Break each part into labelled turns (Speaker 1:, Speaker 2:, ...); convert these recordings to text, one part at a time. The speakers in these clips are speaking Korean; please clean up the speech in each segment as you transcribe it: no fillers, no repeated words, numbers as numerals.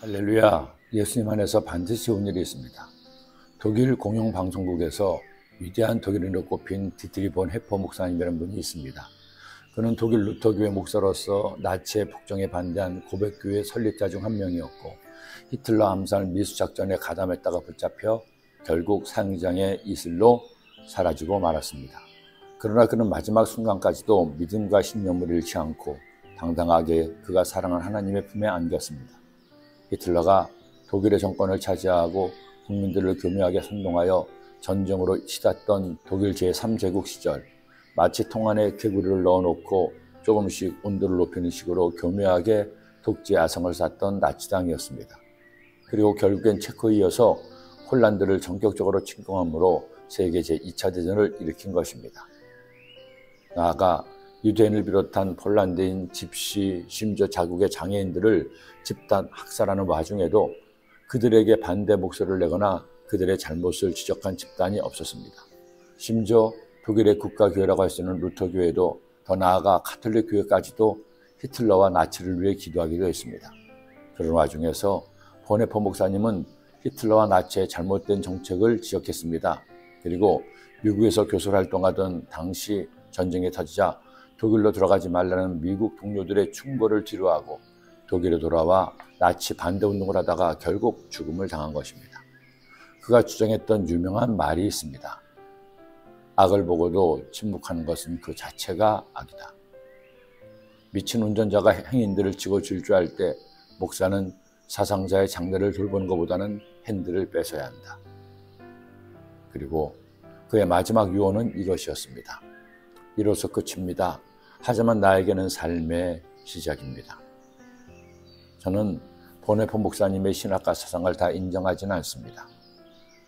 Speaker 1: 할렐루야, 예수님 안에서 반드시 온 일이 있습니다. 독일 공영방송국에서 위대한 독일인으로 꼽힌 디트리 본 해퍼 목사님이라는 분이 있습니다. 그는 독일 루터교회 목사로서 나치의 폭정에 반대한 고백교회 설립자 중 한 명이었고, 히틀러 암살 미수작전에 가담했다가 붙잡혀 결국 상장의 이슬로 사라지고 말았습니다. 그러나 그는 마지막 순간까지도 믿음과 신념을 잃지 않고 당당하게 그가 사랑하는 하나님의 품에 안겼습니다. 히틀러가 독일의 정권을 차지하고 국민들을 교묘하게 선동하여 전쟁으로 치닫던 독일 제3제국 시절, 마치 통 안에 개구리를 넣어놓고 조금씩 온도를 높이는 식으로 교묘하게 독재 야성을 샀던 나치당이었습니다. 그리고 결국엔 체코에 이어서 폴란드를 전격적으로 침공함으로 세계 제2차 대전을 일으킨 것입니다. 나아가 유대인을 비롯한 폴란드인 집시, 심지어 자국의 장애인들을 집단 학살하는 와중에도 그들에게 반대 목소리를 내거나 그들의 잘못을 지적한 집단이 없었습니다. 심지어 독일의 국가교회라고 할 수 있는 루터교회도, 더 나아가 가톨릭 교회까지도 히틀러와 나치를 위해 기도하기도 했습니다. 그런 와중에서 보네퍼 목사님은 히틀러와 나치의 잘못된 정책을 지적했습니다. 그리고 미국에서 교수를 활동하던 당시 전쟁이 터지자 독일로 들어가지 말라는 미국 동료들의 충고를 뒤로하고 독일에 돌아와 나치 반대 운동을 하다가 결국 죽음을 당한 것입니다. 그가 주장했던 유명한 말이 있습니다. 악을 보고도 침묵하는 것은 그 자체가 악이다. 미친 운전자가 행인들을 치고 질주할 때 목사는 사상자의 장례를 돌보는 것보다는 핸들을 뺏어야 한다. 그리고 그의 마지막 유언은 이것이었습니다. 이로써 끝입니다. 하지만 나에게는 삶의 시작입니다. 저는 보네퍼 목사님의 신학과 사상을 다 인정하지는 않습니다.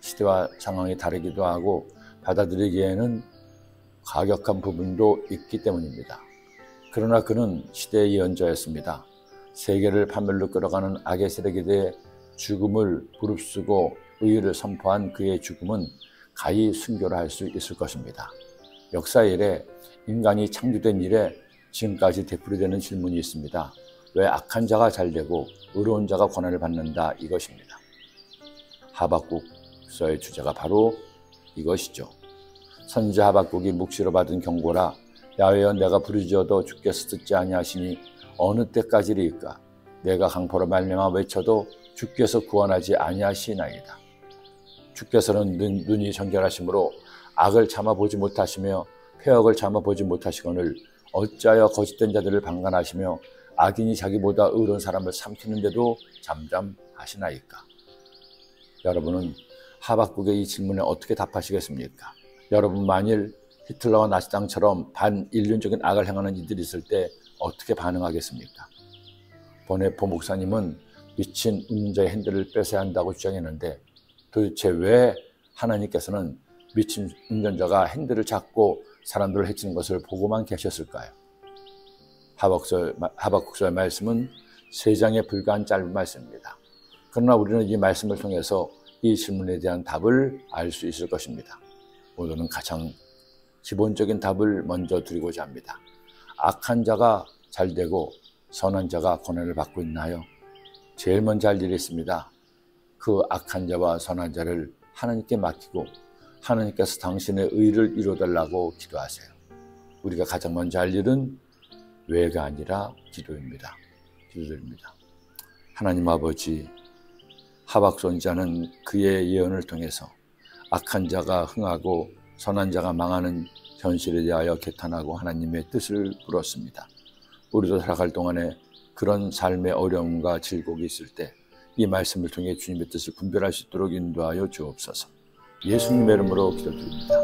Speaker 1: 시대와 상황이 다르기도 하고 받아들이기에는 과격한 부분도 있기 때문입니다. 그러나 그는 시대의 예언자였습니다. 세계를 파멸로 끌어가는 악의 세력에 대해 죽음을 무릅쓰고 의의를 선포한 그의 죽음은 가히 순교를 할 수 있을 것입니다. 역사 이래 인간이 창조된 이래 지금까지 되풀이되는 질문이 있습니다. 왜 악한 자가 잘되고 의로운 자가 고난을 받는다? 이것입니다. 하박국서의 주제가 바로 이것이죠. 선지자 하박국이 묵시로 받은 경고라. 야훼여, 내가 부르짖어도 주께서 듣지 아니하시니 어느 때까지리이까? 내가 강포로 말미암아 외쳐도 주께서 구원하지 아니하시나이다. 주께서는 눈이 정결하심으로 악을 참아보지 못하시며 폐역을 참아보지 못하시거늘 어찌하여 거짓된 자들을 방관하시며 악인이 자기보다 의로운 사람을 삼키는데도 잠잠하시나이까? 여러분은 하박국의 이 질문에 어떻게 답하시겠습니까? 여러분, 만일 히틀러와 나치당처럼 반인륜적인 악을 행하는 이들이 있을 때 어떻게 반응하겠습니까? 보네퍼 목사님은 미친 운전자의 핸들을 뺏어야 한다고 주장했는데, 도대체 왜 하나님께서는 미친 운전자가 핸들을 잡고 사람들을 해치는 것을 보고만 계셨을까요? 하박국서의 말씀은 3장에 불과한 짧은 말씀입니다. 그러나 우리는 이 말씀을 통해서 이 질문에 대한 답을 알 수 있을 것입니다. 오늘은 가장 기본적인 답을 먼저 드리고자 합니다. 악한 자가 잘되고 선한 자가 고난을 받고 있나요? 제일 먼저 할 일이 있습니다. 그 악한 자와 선한 자를 하나님께 맡기고 하나님께서 당신의 의를 이루어달라고 기도하세요. 우리가 가장 먼저 할 일은 외가 아니라 기도입니다. 기도드립니다. 하나님 아버지, 하박 선지자는 그의 예언을 통해서 악한 자가 흥하고 선한 자가 망하는 현실에 대하여 개탄하고 하나님의 뜻을 물었습니다. 우리도 살아갈 동안에 그런 삶의 어려움과 질곡이 있을 때 이 말씀을 통해 주님의 뜻을 분별할 수 있도록 인도하여 주옵소서. 예수님의 이름으로 기도드립니다.